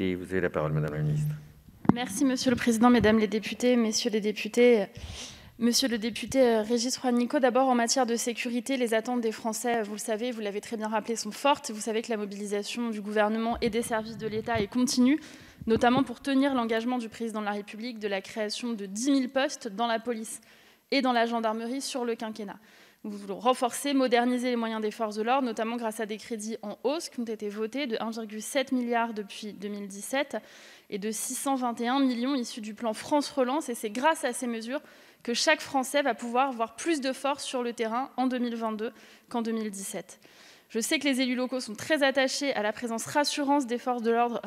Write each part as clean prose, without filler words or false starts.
députés. Vous avez la parole, Madame la Ministre. Merci, Monsieur le Président, Mesdames les députés, Messieurs les députés. Monsieur le député Régis Juanico, d'abord en matière de sécurité, les attentes des Français, vous le savez, vous l'avez très bien rappelé, sont fortes. Vous savez que la mobilisation du gouvernement et des services de l'État est continue, notamment pour tenir l'engagement du Président de la République de la création de 10 000 postes dans la police et dans la gendarmerie sur le quinquennat. Nous voulons renforcer, moderniser les moyens des forces de l'ordre, notamment grâce à des crédits en hausse qui ont été votés de 1,7 milliard depuis 2017 et de 621 millions issus du plan France Relance. Et c'est grâce à ces mesures que chaque Français va pouvoir voir plus de force sur le terrain en 2022 qu'en 2017. Je sais que les élus locaux sont très attachés à la présence rassurante des forces de l'ordre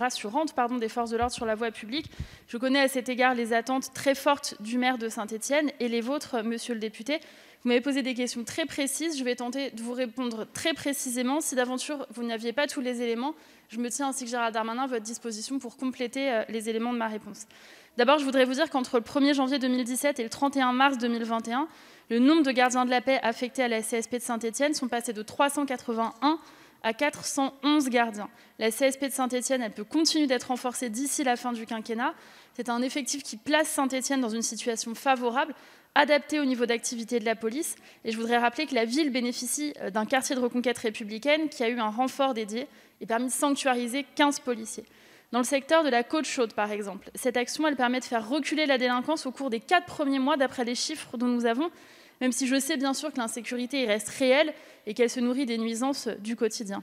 sur la voie publique. Je connais à cet égard les attentes très fortes du maire de Saint-Étienne et les vôtres, monsieur le député. Vous m'avez posé des questions très précises. Je vais tenter de vous répondre très précisément. Si d'aventure vous n'aviez pas tous les éléments, je me tiens, ainsi que Gérald Darmanin, à votre disposition pour compléter les éléments de ma réponse. D'abord, je voudrais vous dire qu'entre le 1er janvier 2017 et le 31 mars 2021, le nombre de gardiens de la paix affectés à la CSP de Saint-Étienne sont passés de 381 à 411 gardiens. La CSP de Saint-Étienne, elle peut continuer d'être renforcée d'ici la fin du quinquennat. C'est un effectif qui place Saint-Étienne dans une situation favorable, adaptée au niveau d'activité de la police. Et je voudrais rappeler que la ville bénéficie d'un quartier de reconquête républicaine qui a eu un renfort dédié et permis de sanctuariser 15 policiers. Dans le secteur de la Côte-Chaude, par exemple, cette action elle permet de faire reculer la délinquance au cours des 4 premiers mois, d'après les chiffres dont nous avons, même si je sais bien sûr que l'insécurité reste réelle et qu'elle se nourrit des nuisances du quotidien.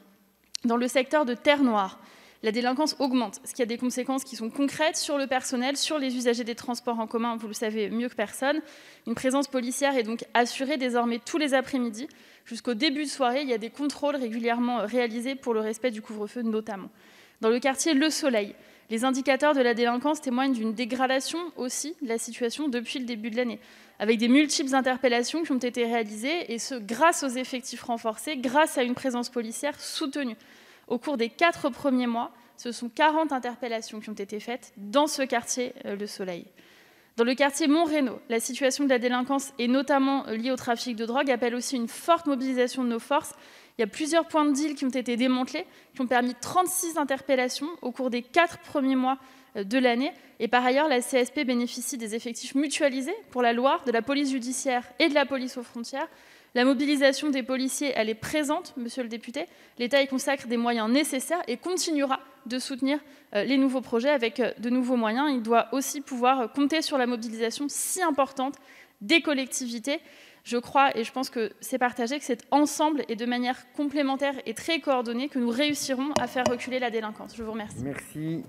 Dans le secteur de Terre-Noire, la délinquance augmente, ce qui a des conséquences qui sont concrètes sur le personnel, sur les usagers des transports en commun, vous le savez mieux que personne. Une présence policière est donc assurée désormais tous les après-midi. Jusqu'au début de soirée, il y a des contrôles régulièrement réalisés pour le respect du couvre-feu notamment. Dans le quartier Le Soleil, les indicateurs de la délinquance témoignent d'une dégradation aussi de la situation depuis le début de l'année, avec des multiples interpellations qui ont été réalisées, et ce, grâce aux effectifs renforcés, grâce à une présence policière soutenue. Au cours des 4 premiers mois, ce sont 40 interpellations qui ont été faites dans ce quartier Le Soleil. Dans le quartier Montrénaud, la situation de la délinquance, et notamment liée au trafic de drogue, appelle aussi une forte mobilisation de nos forces. Il y a plusieurs points de deal qui ont été démantelés, qui ont permis 36 interpellations au cours des 4 premiers mois de l'année. Et par ailleurs, la CSP bénéficie des effectifs mutualisés pour la Loire, de la police judiciaire et de la police aux frontières. La mobilisation des policiers, elle est présente, monsieur le député. L'État y consacre des moyens nécessaires et continuera de soutenir les nouveaux projets avec de nouveaux moyens. Il doit aussi pouvoir compter sur la mobilisation si importante des collectivités. Je crois, et je pense que c'est partagé, que c'est ensemble et de manière complémentaire et très coordonnée que nous réussirons à faire reculer la délinquance. Je vous remercie. Merci.